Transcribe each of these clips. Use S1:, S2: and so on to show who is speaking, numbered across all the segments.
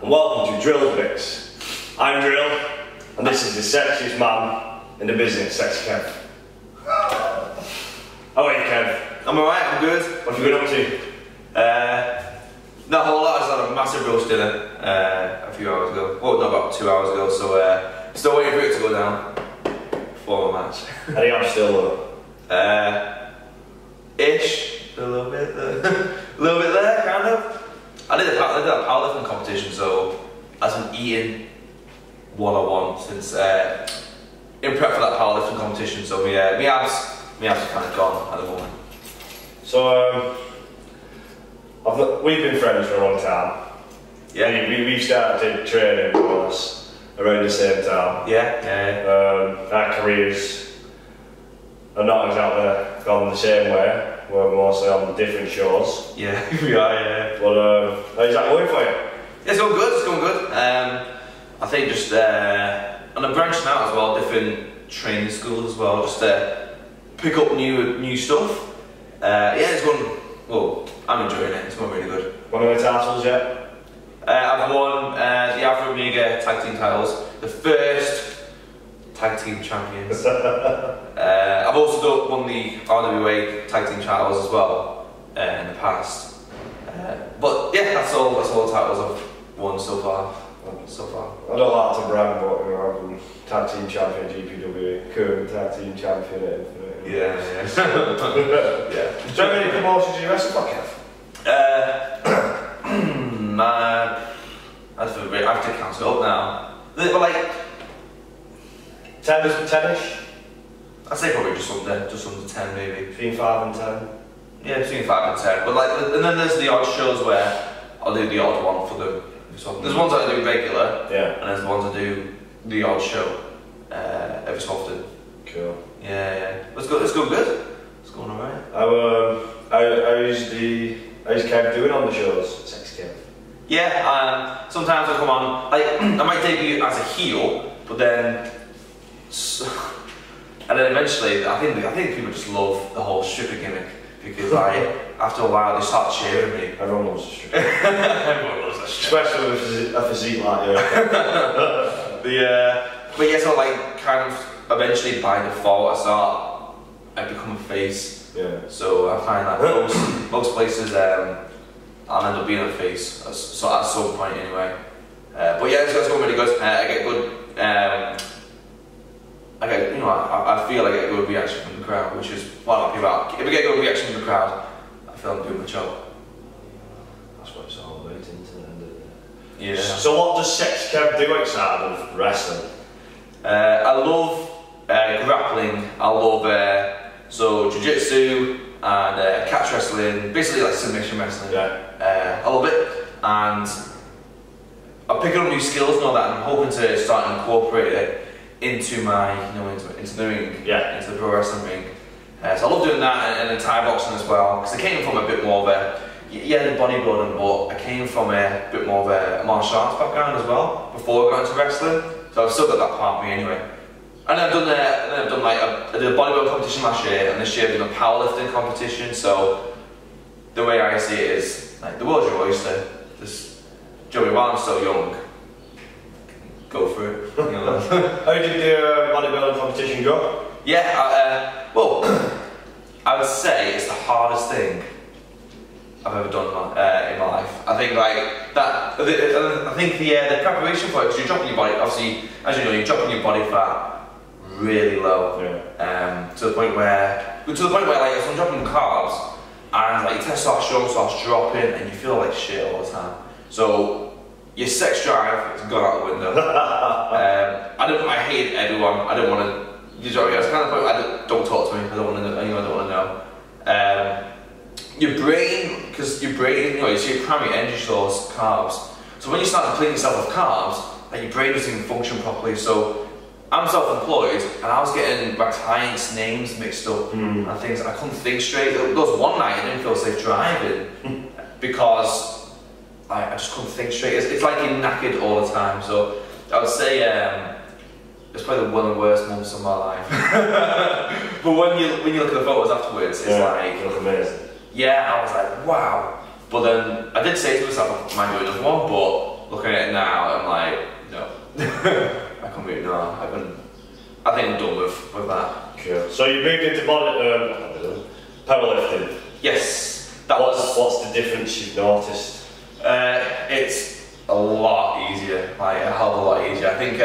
S1: and welcome to Drill's Bits. I'm Drill, and this is the sexiest man in the business, Sexy Kev. How are you, Kev?
S2: I'm alright, I'm good.
S1: What have you been up to?
S2: Not a whole lot. I just had a massive roast dinner a few hours ago. Well, not about 2 hours ago, so still waiting for it to go down before my match.
S1: How do you have still though?
S2: Ish. A little bit there. A little bit there, kind of. I did a powerlifting competition, so I've been eating what I want since in prep for that powerlifting competition. So my abs are kind of gone at the moment.
S1: So we've been friends for a long time.
S2: Yeah.
S1: We've started training more or less around the same time.
S2: Yeah.
S1: Our careers are not exactly gone the same way. We're mostly on different shows.
S2: Yeah, we are, yeah.
S1: But how's that going for you?
S2: Yeah, it's going good, it's going good. I think just, and I'm branching out as well, different training schools as well, just to pick up new stuff. Yeah, it's going, well, I'm enjoying it, it's going really good.
S1: Won any titles yet?
S2: I've won the Alpha Omega tag team titles, the first tag team champions. I've also won the RWA tag team titles as well in the past. But yeah, that's all the titles I've won so far.
S1: I don't like to brag, but I've been tag team champion at GPW, current tag team champion at Infinite.
S2: Yeah.
S1: Yeah. Do you have any promotions you wrestle for, Kev?
S2: I have to count it up now. But like
S1: 10-ish?
S2: I'd say probably just under 10 maybe.
S1: Between 5 and 10?
S2: Yeah, between 5 and 10. But like, and then there's the odd shows where I'll do the odd one for them. So there's ones that I do regular,
S1: yeah,
S2: and there's the ones I do the odd show every so often.
S1: Cool.
S2: Yeah. It's going good. It's going alright.
S1: How's Kev doing on the shows? Sexy Kev.
S2: Yeah. Sometimes I come on. I might debut as a heel, but then. And then eventually, I think people just love the whole stripper gimmick because after a while they start cheering me.
S1: Everyone loves a stripper.
S2: Everyone loves a stripper.
S1: Especially with a physique like you.
S2: But yeah, so like kind of eventually by default I become a face.
S1: Yeah.
S2: So I find that most places I'll end up being a face so at some point anyway. But yeah, it's going really good. I get good. I feel I get a good reaction from the crowd, which is what I'm happy about. If I get a good reaction from the crowd, I feel I'm doing my job.
S1: That's what it's all about, isn't it?
S2: Yeah.
S1: So what does Sexy Kev do outside of wrestling?
S2: I love grappling. I love jiu-jitsu and catch wrestling, basically like submission wrestling.
S1: Yeah.
S2: I love it, and I'm picking up new skills now that I'm hoping to start and incorporate it into my, into the ring, into the pro wrestling ring. So I love doing that, and then Thai boxing as well, because I came from a bit more of a, the bodybuilding, but I came from a bit more of a martial arts background as well, before I got into wrestling, so I've still got that part of me anyway. And I've done I did a bodybuilding competition last year, and this year I've done a powerlifting competition, so the way I see it is, like, the world's your oyster. Just, Joey, while I'm still young, go for it.
S1: How did the bodybuilding competition go?
S2: Yeah, well, I would say it's the hardest thing I've ever done in my life. I think like that. I think the preparation for it, because you're dropping your body. Obviously, as you know, you're dropping your body fat really low.
S1: Yeah.
S2: To the point where like if I'm dropping carbs and like your testosterone starts dropping and you feel like shit all the time. So your sex drive has gone out the window. I hate everyone. I don't want to. You know, it's kind of the point. Don't talk to me. I don't want to know. I don't want to know. Your brain, it's your primary energy source, carbs. So when you start to clean yourself of carbs, like your brain doesn't even function properly. So I'm self-employed, and I was getting my clients' names mixed up and things. I couldn't think straight. There was one night I didn't feel safe driving because I just couldn't think straight. It's like you're knackered all the time. So I would say it's probably one of the worst months of my life. But when you look at the photos afterwards, it's like,
S1: you look amazing.
S2: Yeah, I was like, wow. But then I did say to myself, I might do another one, but looking at it now, I'm like, no. I can't really, no, I couldn't. I think I'm done with that.
S1: Cool. So you moved into powerlifting.
S2: Yes.
S1: What's the difference you've noticed?
S2: It's a lot easier, like a hell of a lot easier. I think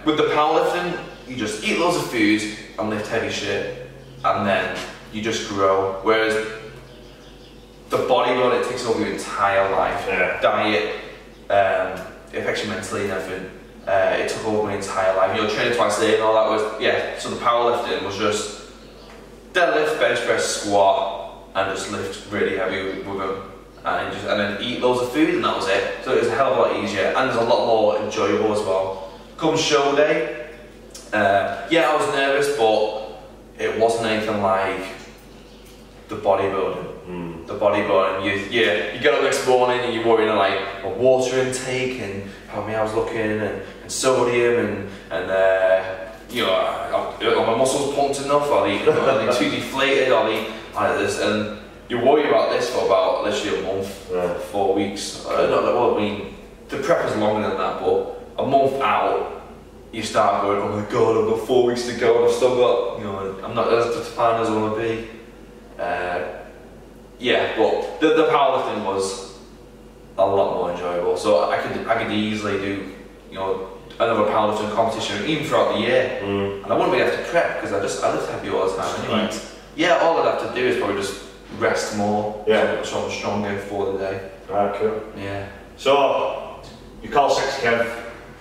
S2: with the powerlifting, you just eat loads of food and lift heavy shit, and then you just grow. Whereas the bodybuilding, it takes over your entire life.
S1: Yeah.
S2: Diet, it affects you mentally and everything. It took over my entire life. You know, training twice a day and all that was, yeah. So the powerlifting was just deadlift, bench press, squat, and just lift really heavy with them. And then eat loads of food, and that was it. So it was a hell of a lot easier, and there's a lot more enjoyable as well. Come show day, yeah, I was nervous, but it wasn't anything like the bodybuilding. The bodybuilding, you get up next morning and you're worrying like a water intake and how I was looking and sodium and you know, are my muscles pumped enough? Are they too deflated? Are they like this? And you worry about this for about literally a month, 4 weeks. Well, I mean, the prep is longer than that, but a month out, you start going, oh my god, I've got 4 weeks to go and I've still got, you know, I'm not as defined as I want to be. Yeah, but the powerlifting was a lot more enjoyable. So I could easily do, you know, another powerlifting competition even throughout the year, and I wouldn't really have to prep because I lift heavy all the time anyway. Yeah, all I'd have to do is probably just rest more, so I'm stronger for the day.
S1: Right, cool.
S2: Yeah.
S1: So you call Sexy Kev?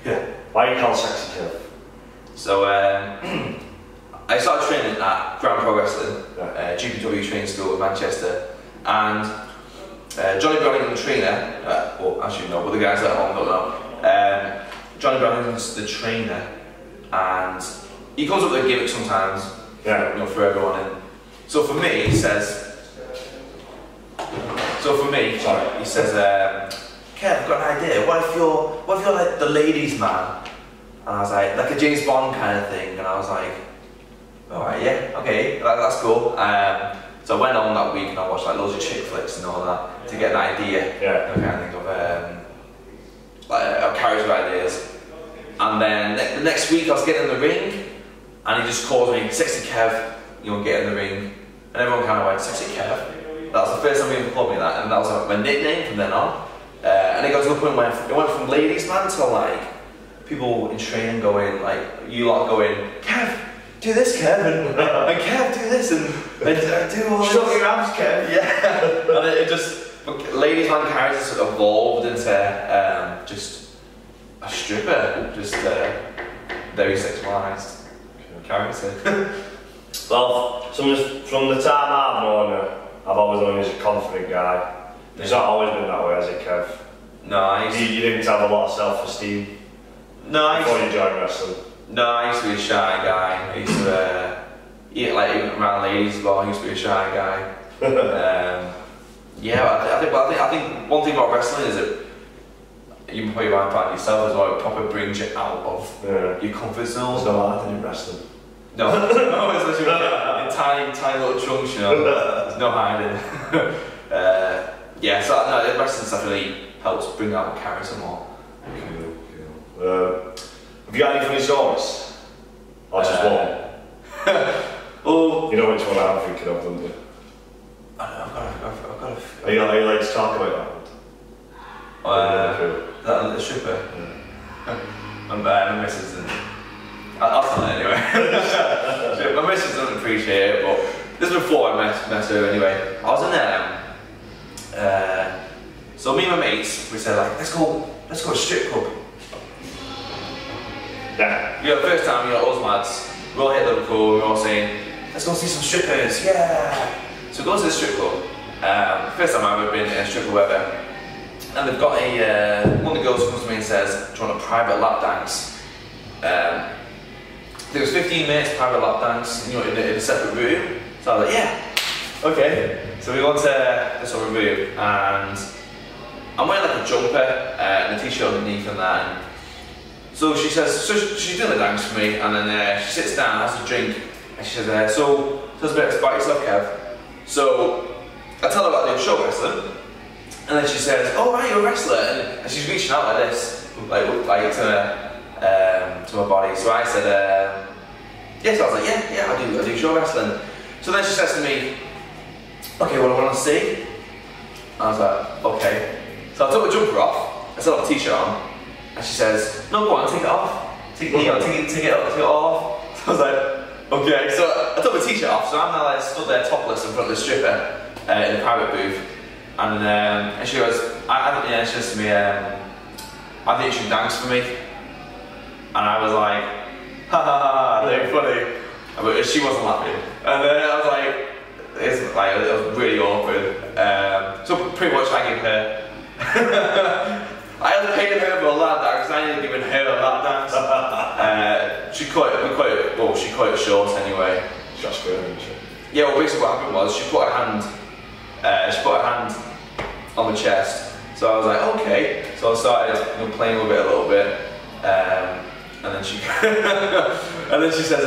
S2: Yeah.
S1: Why you call Sexy Kev?
S2: So I started training at Grand Pro Wrestling, GPW training school in Manchester, and Johnny Browning, the trainer, well actually no, but the guys at home don't know. Johnny Browning's the trainer, and he comes up with a gimmick sometimes, you know, for everyone. And so for me, he says, Kev, I've got an idea. What if you're like the ladies' man? And I was like a James Bond kind of thing. And I was like, alright, yeah, okay, that's cool. So I went on that week and I watched like loads of chick flicks and all that to get an idea.
S1: Yeah.
S2: Kind of think of like character ideas. And then the next week I was getting in the ring, and he just calls me Sexy Kev. You know, get in the ring, and everyone kind of went Sexy Kev. That was the first time he ever called me that, and that was like my nickname from then on. And it got to the point where it went from ladies' man to like people in training going like, you lot going, Kev, do this, Kev, and Kev, do this, and do all this.
S1: Shut your arms, Kev.
S2: Yeah. And it just, ladies' man characters evolved into just a stripper, just very sexualised character.
S1: Well, from the time I've known her, I've always known he's a confident guy. It's not always been that way, has it, Kev?
S2: No,
S1: you didn't have a lot of self-esteem before you joined wrestling?
S2: No, I used to be a shy guy. I used to eat like even around ladies as well. I used to be a shy guy. Yeah, I think one thing about wrestling is that you can probably find yourself as well. It proper brings you out of your comfort zone.
S1: It's not hard in wrestling.
S2: No, it's literally in tiny little chunks, you know. There's no hiding. Yeah, so no, wrestling stuff really helps bring out the character more.
S1: Cool. Have you got any funny stories? Or just one?
S2: Oh,
S1: you know which one I'm thinking of, don't you?
S2: I don't know, I've got a...
S1: Are you like to talk about that?
S2: That the stripper? My missus and... I'll tell it anyway. My missus doesn't appreciate it, but this is before I met her anyway. I was in there, so me and my mates, we said like, let's go to a strip club.
S1: Yeah.
S2: You know, first time, you know, us lads, we all hit Liverpool, we were all saying, let's go see some strippers, yeah! So we go to the strip club. First time I've ever been in a strip club ever. And they've got one of the girls comes to me and says, do you want a private lap dance? There was 15 minutes private lap dance, you know, in a separate room. So I was like, yeah, okay. So we went to this other room, and I'm wearing like a jumper and a t-shirt underneath and that. And so she says, so she's doing the dance for me, and then she sits down, has a drink, and she says, so tell us a bit about yourself, Kev. So I tell her about doing show wrestling, And then she says, "Oh, right, you're a wrestler," and she's reaching out like this, like to my body. So I said, "Yeah." So I was like, "Yeah, I do show wrestling." So then she says to me, "Okay, well, I want to see." I was like, "Okay." So I took my jumper off. I still have a t-shirt on, and she says, "No, go on, take it off. Take it all off." So I was like, "Okay." So I took my t-shirt off. So I'm now like stood there topless in front of the stripper in the private booth, and she goes, she says to me, "I think you should dance for me." And I was like, "Ha ha ha, they're funny." But she wasn't laughing, and then I was like, it was really awkward. So pretty much I gave her. I had paid her for a lap dance because I ended up giving her a lap dance. She cut it short anyway.
S1: She got screwed, didn't she?
S2: Yeah, well basically what happened was she put her hand on the chest. So I was like, okay. So I started playing with it a little bit. And then she says,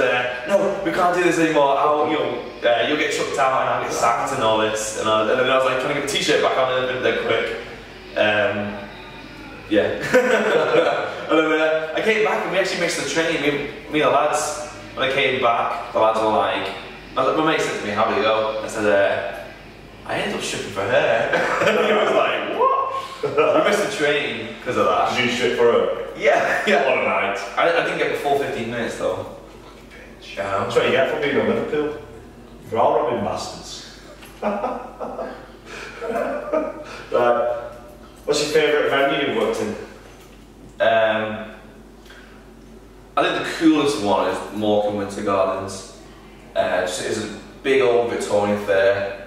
S2: "No, we can't do this anymore. You'll get chucked out and I'll get sacked and all this." And then I was like, "Can I get the t-shirt back on?" And then quick. Yeah. And then I came back and we actually missed the train. Me and the lads, when I came back, the lads were like, my mate said to me, "How did it go?" I said, "I ended up stripping for her." And he was like, "What?" We missed the train because of that.
S1: Did you strip for her?
S2: Yeah.
S1: What a night.
S2: I didn't get the full 15 minutes though.
S1: Bitch. That's what you get for being on Liverpool. You're all robbing bastards. Right. What's your favourite venue you've worked in?
S2: I think the coolest one is Morecambe Winter Gardens. It's a big old Victorian fair.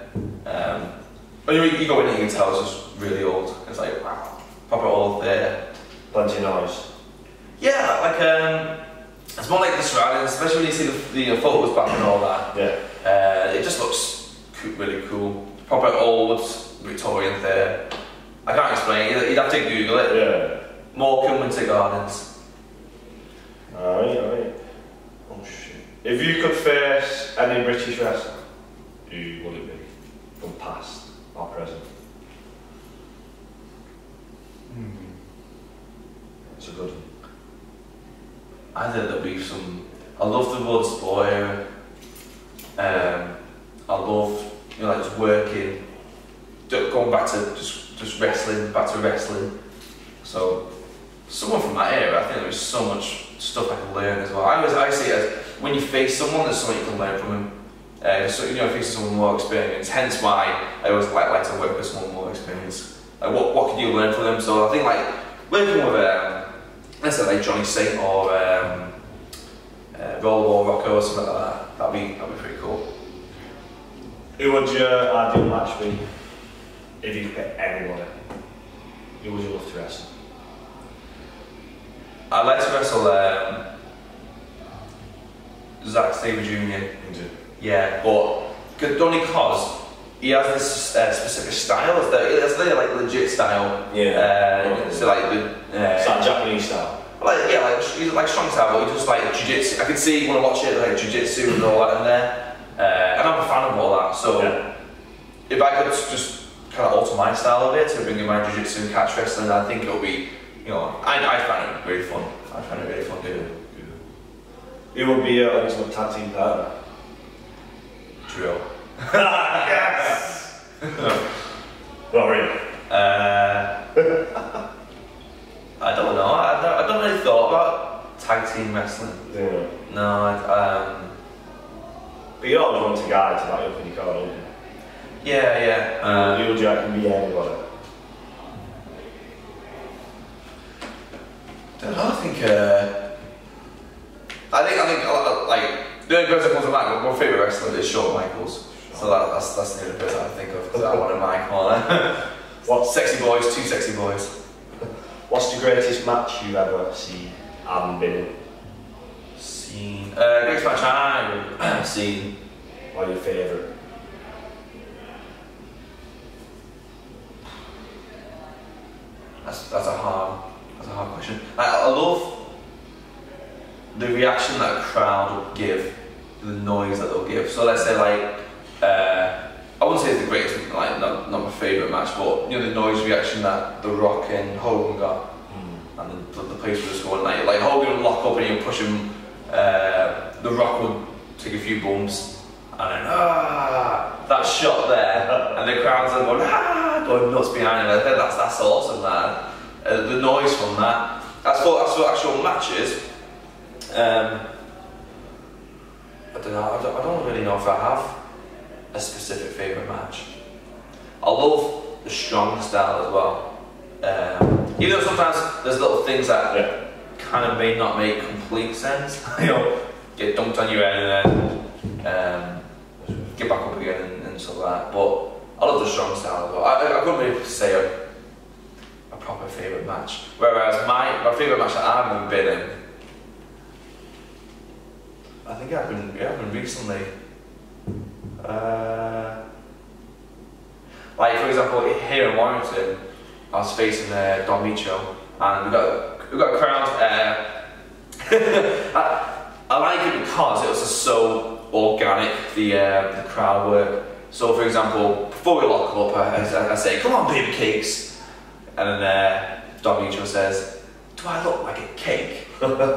S2: When you go in and you can tell it's just really old. It's like, wow, proper old fair.
S1: Plenty of noise.
S2: Yeah, like it's more like the surroundings, especially when you see the photos back and all that.
S1: Yeah.
S2: It just looks really cool. Proper old Victorian fair. I can't explain it. You'd have to Google it.
S1: Yeah.
S2: Morecambe Winter Gardens.
S1: Alright. Oh shit. If you could face any British wrestler, who would it be? From past or present? It's a good one.
S2: I think there'll be some. I love the Blood Sport era. I love, like just working, going back to just wrestling, back to wrestling. So, someone from that era, I think there's so much stuff I can learn as well. I see it as when you face someone, there's something you can learn from them. So facing someone more experienced. Hence why I always like to work with someone more experienced. Like what can you learn from them? So I think like working with let's say like Johnny Saint or Rollerball Rocco or something like that. That'd be pretty cool.
S1: Who would your ideal match be if you could pick anybody? Who would you love to wrestle?
S2: I'd like to wrestle Zack Sabre Jr. Yeah, but only because he has this specific style. It's like legit style.
S1: Yeah.
S2: So like
S1: it's like Japanese style.
S2: He's like strong style, but he does like jiu-jitsu. I can see when I watch it like jiu-jitsu and all that in there. And I'm a fan of all that. So if I could just kind of alter my style a bit to bring in my jiu-jitsu and catch wrestling, I think it'll be, I find it really fun. I find it really fun doing it.
S1: Who would be your ultimate tag team partner?
S2: Drill.
S1: Yes! Not really.
S2: I don't know. I don't really thought about tag team wrestling.
S1: Yeah.
S2: No,
S1: But you always want a guy to back you up in your car, don't you?
S2: Yeah.
S1: Who would you like to be anybody?
S2: I think like the only person who comes to mind, my favourite wrestler is Shawn Michaels. So that's the only person I think of because I want in my corner. Sexy boys, two sexy boys.
S1: What's the greatest match you've ever seen and been in?
S2: Greatest match I've seen.
S1: Or your favourite?
S2: That's a hard question. I love the reaction that a crowd will give to the noise that they'll give. So let's say like I wouldn't say it's the greatest, like not my favourite match, but you know the noise reaction that The Rock and Hogan got, and the place was just going like Hogan would lock up and he'd push him. The Rock would take a few bumps, and then that shot there, and the crowds are going nuts behind him. I think that's awesome, man. The noise from that. As for actual matches, I don't know. I don't really know if I have a specific favourite match. I love the strong style as well. Even though sometimes there's little things that kind of may not make complete sense. You know, get dunked on your head and then get back up again and stuff like that. But I love the strong style as well. I couldn't really say a proper favourite match. Whereas my favourite match that I've ever been in, I think it happened recently. Like for example, here in Warrington, I was facing Don Micho, and we got a crowd. I like it because it was just so organic, the crowd work. So for example, before we lock up, I say, "Come on, baby cakes," and then Don Micho says, "Do I look like a cake?" And then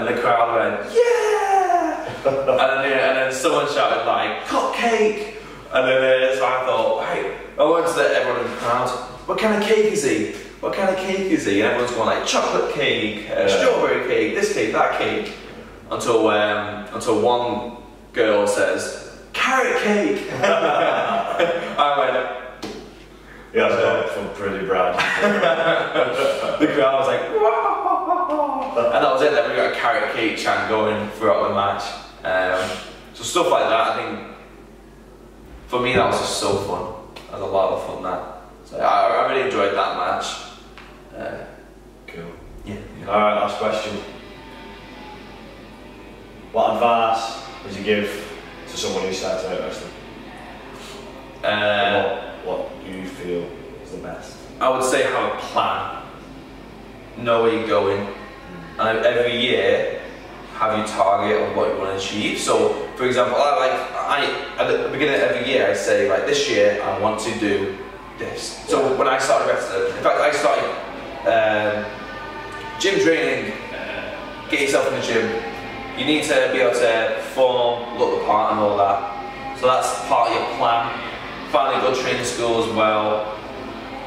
S2: the crowd went, "Yeah!" and then someone shouted like, "Cupcake!" And then so I thought, right, I went to everyone in the crowd, "What kind of cake is he? What kind of cake is he?" And everyone's going like, "Chocolate cake, strawberry cake, this cake, that cake," until one girl says, "Carrot cake." I went,
S1: yeah, that's got pretty bright.
S2: The crowd was like, "Wah!" And that was it. Then we got a carrot cake chant going throughout the match. So stuff like that, I think, for me that was just so fun. That was a lot of fun, that. So I really enjoyed that match.
S1: Cool.
S2: Yeah.
S1: Alright, last question. What advice would you give to someone who starts out wrestling? What do you feel is the best?
S2: I would say have a plan. Know where you're going. And every year, have your target of what you want to achieve. So, for example, at the beginning of every year, I say, like, this year I want to do this. So when I started wrestling, in fact, I started gym training. Get yourself in the gym. You need to be able to form, look the part, and all that. So that's part of your plan. Find a good training school as well.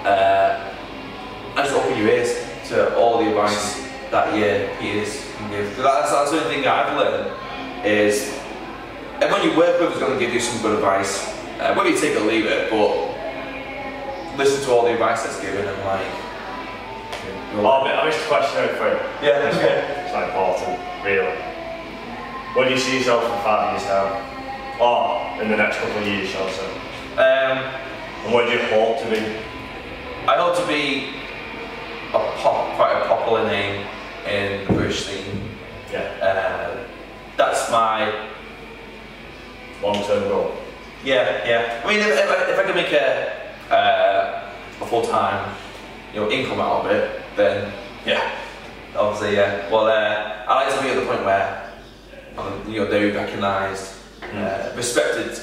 S2: And just open your ears to all the advice that your peers can give. Because that's the only thing that I've learned is everyone you work with is going to give you some good advice. Whether you take it or leave it, but listen to all the advice that's given and like.
S1: I missed a question out for you.
S2: Yeah, okay.
S1: It's not important, really. Where do you see yourself in 5 years time? Or in the next couple of years, shall I say? And where do you hope to be?
S2: I hope to be quite a popular name in the British scene.
S1: Yeah.
S2: That's my
S1: long-term goal.
S2: Yeah. I mean, if I can make a full-time, income out of it, then yeah, obviously yeah. Well, I like to be at the point where I'm, very recognised, respected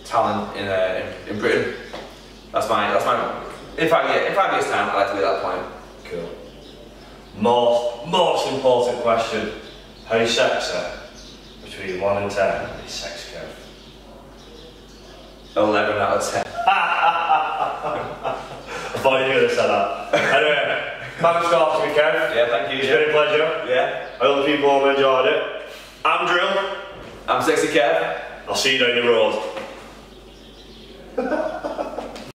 S2: talent in Britain. That's my. In 5 years' time, I'd like to be at that point.
S1: Cool. Most important question: how sexy between 1 and 10 is sex curve?
S2: 11 out of 10.
S1: I thought you were going to say that. Anyway, thanks for talking to me, Kev.
S2: Yeah, thank you.
S1: It's been a pleasure.
S2: Yeah.
S1: I hope the people have enjoyed it. I'm Drill.
S2: I'm Sexy Kev.
S1: I'll see you down the road.